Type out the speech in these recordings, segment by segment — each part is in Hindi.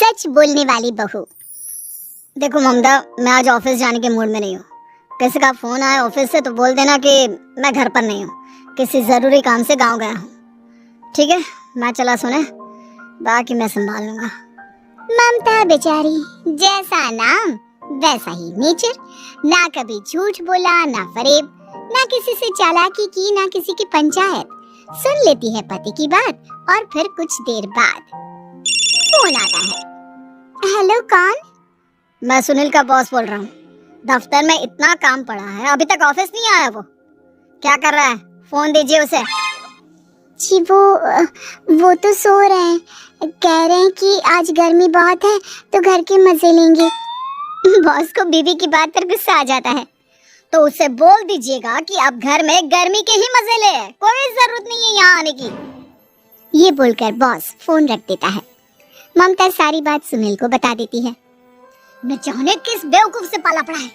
सच बोलने वाली बहू। देखो ममता, मैं आज ऑफिस जाने के मूड में नहीं हूँ। किसी का फोन आया ऑफिस से तो बोल देना कि मैं घर पर नहीं हूँ, किसी जरूरी काम से गांव गया हूँ। ठीक है, मैं चला सोने, बाकी मैं संभाल लूंगा। ममता बेचारी, जैसा नाम वैसा ही नेचर। ना कभी झूठ बोला, ना फरेब, ना किसी से चालाकी की, ना किसी की पंचायत। सुन लेती है पति की बात और फिर कुछ देर बाद फोन आता है। हेलो, कौन? मैं सुनील का बॉस बोल रहा हूँ। दफ्तर में इतना काम पड़ा है, अभी तक ऑफिस नहीं आया। वो क्या कर रहा है? फोन दीजिए उसे। जी वो तो सो रहे हैं, कह रहे हैं कि आज गर्मी बहुत है तो घर के मजे लेंगे। बॉस को बीवी की बात पर गुस्सा आ जाता है, तो उसे बोल दीजिएगा कि अब घर में गर्मी के ही मजे ले, कोई जरूरत नहीं है यहाँ आने की। ये बोलकर बॉस फोन रख देता है। ममता सारी बात सुनील को बता देती है। न जाने किस बेवकूफ से पाला पड़ा है,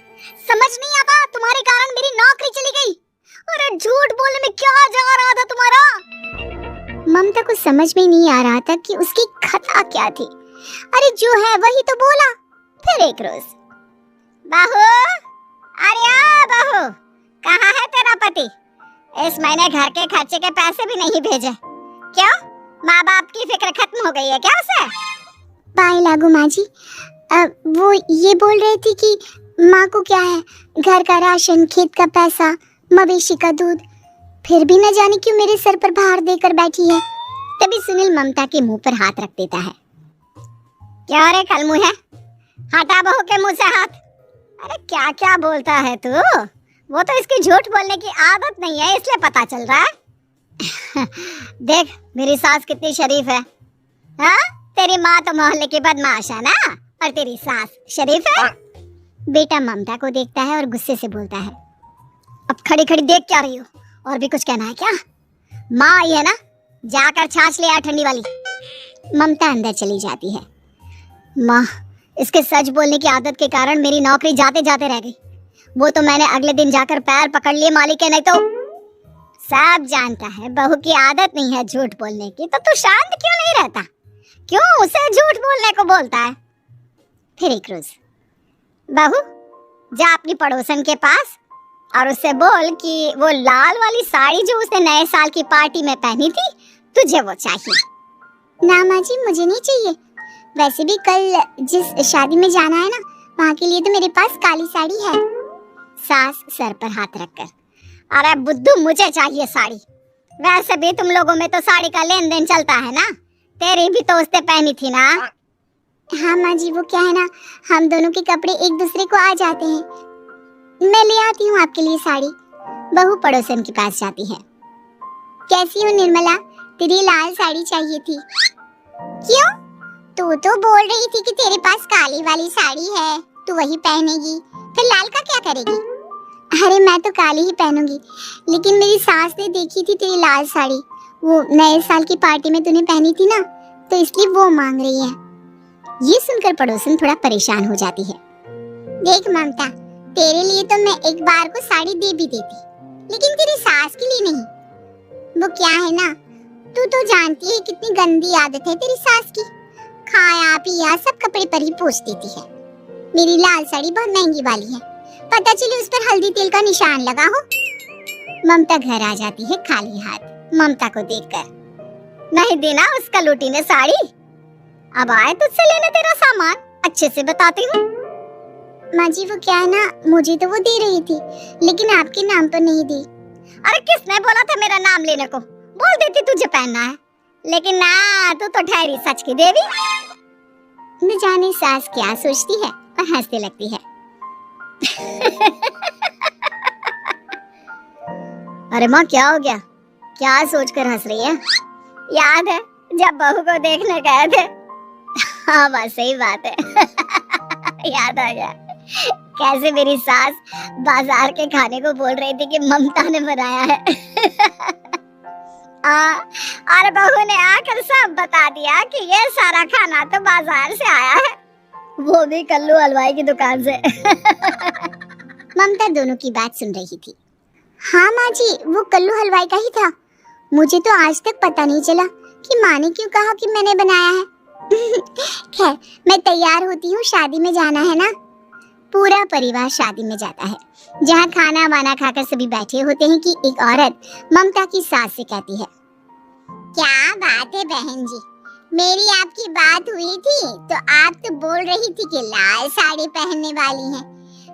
समझ नहीं आता, तुम्हारे कारण मेरी नौकरी चली गई। अरे झूठ बोलने में क्या जा रहा था तुम्हारा? ममता को समझ में नहीं आ रहा था कि उसकी खता क्या थी। अरे जो है वही तो बोला। फिर एक रोज, बहू, अरे बहू, कहाँ है तेरा पति? इस महीने घर के खर्चे के पैसे भी नहीं भेजे। क्यों, माँ बाप की फिक्र खत्म हो गई है क्या उसे? पाए लागू माँ जी, वो ये बोल रही थी कि माँ को क्या है, घर का राशन, खेत का पैसा, मवेशी का दूध, फिर भी न जाने क्यों मेरे सर पर भार देकर बैठी है। तभी सुनील ममता के मुंह पर हाथ रख देता है। क्या रे कलमुँह है, हटा बहू के मुंह से हाथ। अरे क्या क्या बोलता है तू? वो तो इसकी झूठ बोलने की आदत नहीं है, इसलिए पता चल रहा है। देख मेरी सास कितनी शरीफ है। हाँ, तेरी माँ तो मोहल्ले की बदमाश है ना, और तेरी सास शरीफ है। बेटा ममता को देखता है और गुस्से से बोलता है, अब खड़ी खड़ी देख क्या रही हो? और भी कुछ कहना है क्या? माँ आई है ना, जाकर छाछ ले आ ठंडी वाली। ममता अंदर चली जाती है। माँ, इसके सच बोलने की आदत के कारण मेरी नौकरी जाते जाते रह गई। वो तो मैंने अगले दिन जाकर पैर पकड़ लिए मालिक के, नहीं तो। सब जानता है बहू की आदत नहीं है झूठ बोलने की, तो तू शांत क्यों नहीं रहता? क्यों उसे झूठ बोलने को बोलता है? फिर एक रोज, बहू जा अपनी पड़ोसन के पास और उससे बोल कि वो लाल वाली साड़ी जो उसने नए साल की पार्टी में पहनी थी, तुझे वो चाहिए। ना माँ जी, मुझे नहीं चाहिए। वैसे भी कल जिस शादी में जाना है ना, वहाँ के लिए तो मेरे पास काली साड़ी है। सास सर पर हाथ रखकर, अरे बुद्धू, मुझे चाहिए साड़ी। वैसे भी तुम लोगों में तो साड़ी का लेन देन चलता है ना, तेरी भी तो उसने पहनी थी ना। हाँ माँ जी, वो क्या है ना, हम दोनों के कपड़े एक दूसरे को आ जाते हैं। मैं ले आती हूँ आपके लिए साड़ी। बहू पड़ोसन के पास जाती है। कैसी हो निर्मला, तेरी लाल साड़ी चाहिए थी। क्यों? तू तो बोल रही थी कि तेरे पास काली वाली साड़ी है, तू वही पहनेगी, फिर लाल का क्या करेगी? अरे मैं तो काली ही पहनूंगी, लेकिन मेरी सास ने देखी थी तेरी लाल साड़ी, वो नए साल की पार्टी में तूने पहनी थी ना, तो इसलिए वो मांग रही है। ये सुनकर पड़ोसन थोड़ा परेशान हो जाती है। देख ममता, तेरे लिए तो मैं एक बार को साड़ी दे भी देती, लेकिन तेरी सास के लिए नहीं। वो क्या है ना, तू तो जानती है कितनी गंदी आदत है तेरी सास की, खाया पिया सब कपड़े पर ही पोंछ देती है। मेरी लाल साड़ी बहुत महंगी वाली है, पता चले उस पर हल्दी तेल का निशान लगा हो। ममता घर आ जाती है खाली हाथ। ममता को देखकर, नहीं देना उसका लूटी ने साड़ी, अब आए तुझसे लेने तेरा सामान, अच्छे से बताती हूँ। माँ जी वो क्या है ना, मुझे तो वो दे रही थी, लेकिन आपके नाम पर नहीं दी। अरे किसने बोला था मेरा नाम लेने को? बोल देती तुझे पहनना है, लेकिन ना, तू तो ठहरी सच की देवी। न जाने सास क्या सोचती है और हंसने लगती है। अरे माँ, क्या हो गया? क्या सोचकर हंस रही है? याद है जब बहू को देखने गए थे? हाँ बस सही बात है। याद आ गया कैसे मेरी सास बाजार के खाने को बोल रही थी कि ममता ने बनाया है। और बहू ने आकर सब बता दिया कि ये सारा खाना तो बाजार से आया है, वो भी कल्लू हलवाई की दुकान से। ममता दोनों की बात सुन रही थी। हाँ माँ जी, वो कल्लू हलवाई का ही था। मुझे तो आज तक पता नहीं चला कि माँ ने क्यों कहा कि मैंने बनाया है। खैर, मैं तैयार होती हूँ, शादी में जाना है ना। पूरा परिवार शादी में जाता है, जहाँ खाना वाना खाकर सभी बैठे होते हैं कि एक औरत ममता की सास से कहती है, क्या बात है बहन जी, मेरी आपकी बात हुई थी तो आप तो बोल रही थी कि लाल साड़ी पहनने वाली हैं,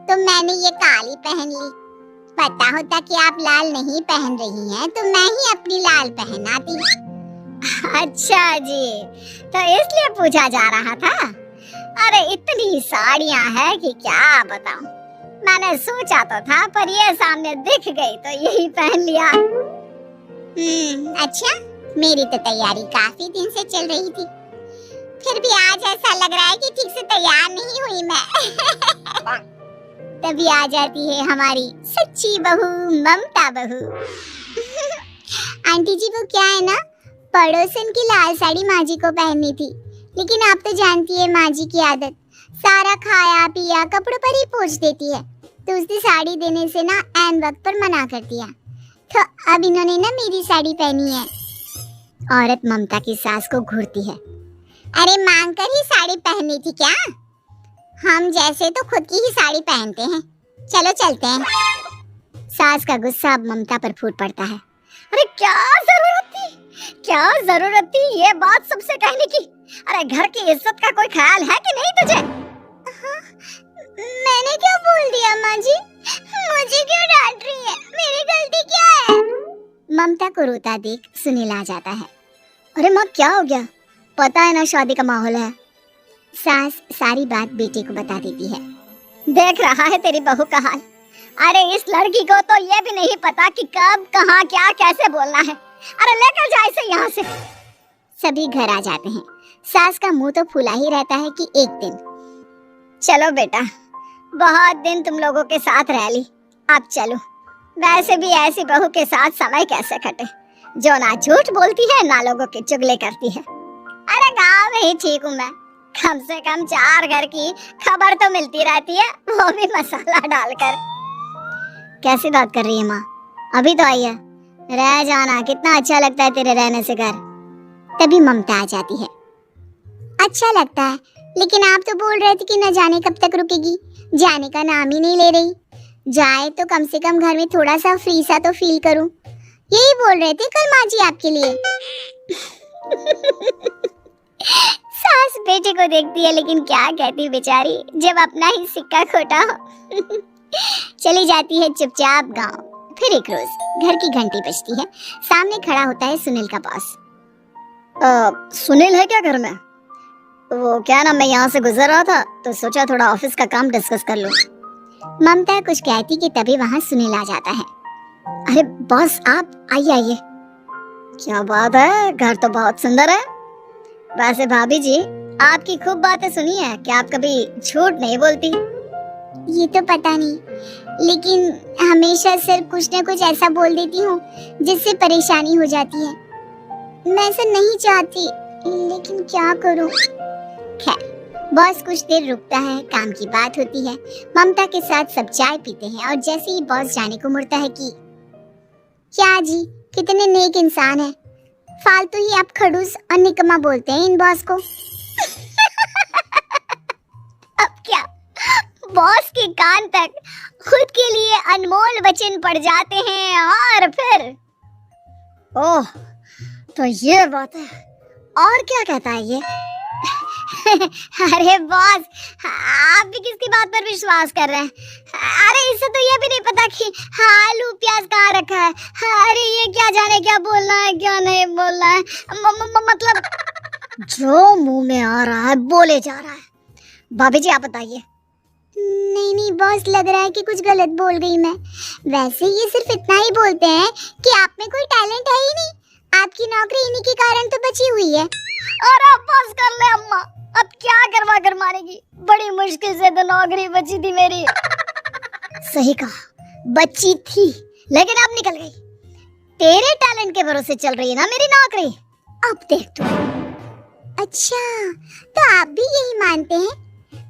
तो मैंने ये काली पहन ली। पता होता कि आप लाल नहीं पहन रही हैं तो मैं ही अपनी लाल पहनाती। अच्छा जी, तो इसलिए पूछा जा रहा था। अरे इतनी साड़ियां हैं कि क्या बताऊं। मैंने सोचा तो था पर ये सामने दिख गई तो यही पहन लिया। अच्छा, मेरी तो तैयारी काफी दिन से चल रही थी, फिर भी आज ऐसा लग रहा है कि ठीक से तैयार नहीं हुई मैं। तभी आ जाती है हमारी सच्ची बहू ममता बहू। आंटी जी, वो क्या है ना, पड़ोसन की लाल साड़ी माँ जी को पहननी थी, लेकिन आप तो जानती है माँ जी की आदत, सारा खाया पिया कपड़ों पर ही पोंछ देती है, तो उसने साड़ी देने से ना ऐन वक्त पर मना कर दिया, तो अब इन्होंने ना मेरी साड़ी पहनी है। औरत ममता की सास को घूरती है, अरे मांग कर ही साड़ी पहनी थी क्या? हम जैसे तो खुद की ही साड़ी पहनते हैं, चलो चलते हैं। सास का गुस्सा अब ममता पर फूट पड़ता है। अरे क्या जरूरत थी ये बात सबसे कहने की? अरे घर की इज्जत का कोई ख्याल है कि नहीं तुझे? हाँ, मैंने क्या बोल दिया माँ जी? मुझे क्यों डांट रही है? मेरी गलती क्या है? ममता को रोता देख सुनील आ जाता है। अरे माँ, क्या हो गया? पता है ना शादी का माहौल है। सास सारी बात बेटे को बता देती है। देख रहा है तेरी बहू का हाल। अरे इस लड़की को तो ये भी नहीं पता कि कब कहाँ क्या कैसे बोलना है। अरे लेकर जा इसे यहाँ से। सभी घर आ जाते हैं। सास का मुंह तो फूला ही रहता है कि एक दिन। चलो बेटा, बहुत दिन तुम लोगों के साथ रह ली, अब चलो। वैसे भी ऐसी बहू के साथ समय कैसे कटे, जो ना झूठ बोलती है ना लोगों की चुगली करती है। अरे गाँव में ही ठीक हूँ मैं, कम से कम 4 घर की खबर तो मिलती रहती है, वो भी मसाला डालकर। कैसी बात कर रही है माँ? अभी तो आई है, रह जाना, कितना अच्छा लगता है तेरे रहने से घर। तभी ममता आ जाती है। अच्छा लगता है, लेकिन आप तो बोल रहे थे कि न जाने कब तक रुकेगी, जाने का नाम ही नहीं ले रही। जाए तो कम से कम घर में थोड़ा सा फ्री सा तो फील करूं, यही बोल रहे थे कल माँ जी आपके लिए। सास बेटे को देखती है लेकिन क्या कहती बेचारी, जब अपना ही सिक्का खोटा हो। चली जाती है चुपचाप गांव। फिर एक रोज घर की घंटी बजती है। सामने खड़ा होता है सुनील का बॉस। सुनील है क्या घर में? वो क्या ना, मैं यहाँ से गुजर रहा था तो सोचा थोड़ा ऑफिस का काम डिस्कस कर लूं। ममता कुछ कहती कि तभी वहाँ सुनील आ जाता है। अरे बॉस, आप आइए आइए। क्या बात है, घर तो बहुत सुंदर है। वैसे भाभी जी, आपकी खूब बातें सुनी है कि आप कभी झूठ नहीं बोलती। ये तो पता नहीं, लेकिन हमेशा सिर्फ कुछ न कुछ ऐसा बोल देती हूँ जिससे परेशानी हो जाती है। मैं ऐसा नहीं चाहती, लेकिन क्या करूँ। खैर, बॉस कुछ देर रुकता है, काम की बात होती है। ममता के साथ सब चाय पीते हैं और जैसे ही बॉस जाने को मुड़ता है कि क्या जी, कितने नेक इंसान है, फालतू ही आप खड़ूस और निकम्मा बोलते हैं इन बॉस को। अब क्या, बॉस के कान तक खुद के लिए अनमोल वचन पड़ जाते हैं और फिर ओह, तो ये बात है। और क्या कहता है ये? अरे बॉस, आप भी किसकी बात पर विश्वास कर रहे हैं? अरे इसे तो ये भी नहीं पता कि आलू प्याज कहाँ रखा है। अरे ये क्या जाने क्या बोलना है क्या नहीं बोलना है। मतलब जो मुंह में आ रहा है बोले जा रहा है। भाभी जी आप बताइए। नहीं नहीं बॉस, लग रहा है कि कुछ गलत बोल गई मैं। वैसे ये सिर्फ इतना ही बोलते हैं कि आप में कोई टैलेंट है ही नहीं, आपकी नौकरी इन्हीं के कारण तो बची हुई है। अरे बस कर ले अम्मा, अब क्या करवा कर मारेगी, बड़ी मुश्किल से तो नौकरी बची थी मेरी। सही कहा, बची थी लेकिन अब निकल गई। तेरे टैलेंट के भरोसे चल रही है ना मेरी नौकरी, अब देख तू। अच्छा, तो आप भी यही मानते हैं?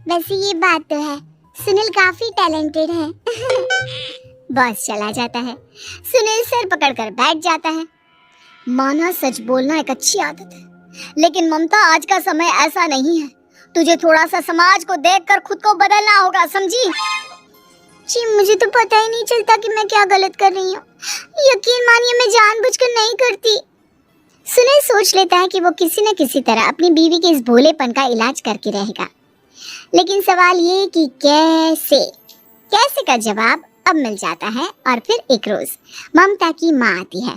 वैसे ये बात तो है, सुनील काफी टैलेंटेड है। बॉस चला जाता है। सुनील सर पकड़कर बैठ जाता है। माना सच बोलना एक अच्छी आदत है, लेकिन ममता, आज का समय ऐसा नहीं है। तुझे थोड़ा सा समाज को देखकर खुद को बदलना होगा, समझी? जी मुझे तो पता ही नहीं चलता कि मैं क्या गलत कर रही हूँ। यकीन मानिए मैं जानबूझकर नहीं करती। सुनील सोच लेता है कि वो किसी न किसी तरह अपनी बीवी के इस भोलेपन का इलाज करके रहेगा, लेकिन सवाल ये कि कैसे का जवाब अब मिल जाता है। और फिर एक रोज ममता की माँ आती है।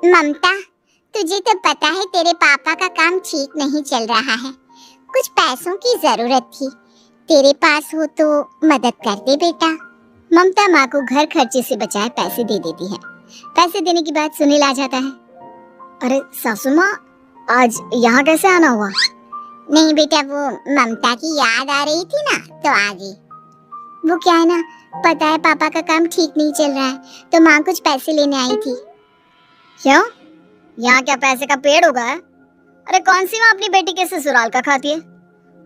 ममता, तुझे तो पता है तेरे पापा का काम ठीक नहीं चल रहा है, कुछ पैसों की जरूरत थी, तेरे पास हो तो मदद कर दे बेटा। ममता माँ को घर खर्चे से बचाए पैसे दे देती है। पैसे देने के बाद सुनील आ जाता है। अरे सासू माँ, आज यहाँ कैसे आना हुआ? नहीं बेटा, वो ममता की याद आ रही थी ना तो आ गई। वो क्या है ना, पता है पापा का काम ठीक नहीं चल रहा है, तो माँ कुछ पैसे लेने आई थी। क्यों? यहाँ क्या पैसे का पेड़ उगा है? अरे कौन सी माँ अपनी बेटी के ससुराल का खाती है?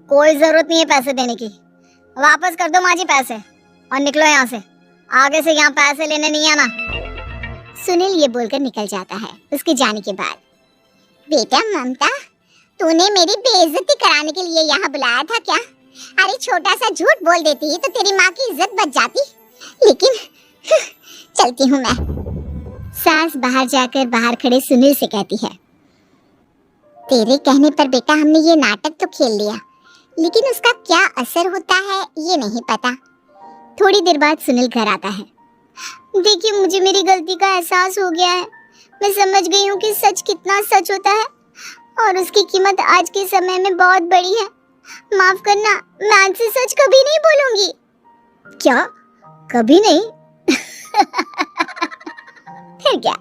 कोई जरूरत नहीं है पैसे देने की। वापस कर दो माँ जी पैसे और निकलो यहाँ से। आगे से यहाँ पैसे लेने नहीं आना। सुनील ये बोलकर निकल जाता है। उसके जाने के बाद, बेटा ममता, तूने मेरी बेइज्जती कराने के लिए यहाँ बुलाया था क्या? अरे छोटा सा झूठ बोल देती तो तेरी माँ की इज्जत बच जाती, लेकिन चलती हूँ मैं। सास बाहर जाकर बाहर खड़े सुनील से कहती है, तेरे कहने पर बेटा हमने ये नाटक तो खेल लिया, लेकिन उसका क्या असर होता है ये नहीं पता। थोड़ी देर बाद सुनील घर आता है। देखिए, मुझे मेरी गलती का एहसास हो गया है। मैं समझ गई हूँ कि सच कितना सच होता है और उसकी कीमत आज के समय में बहुत बड़ी है। माफ करना, मैं आज से सच कभी नहीं बोलूंगी। क्या? कभी नहीं? फिर क्या,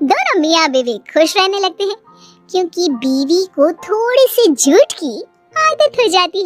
दोनों मियाँ बीवी खुश रहने लगते हैं, क्योंकि बीवी को थोड़ी सी झूठ की आदत हो जाती है।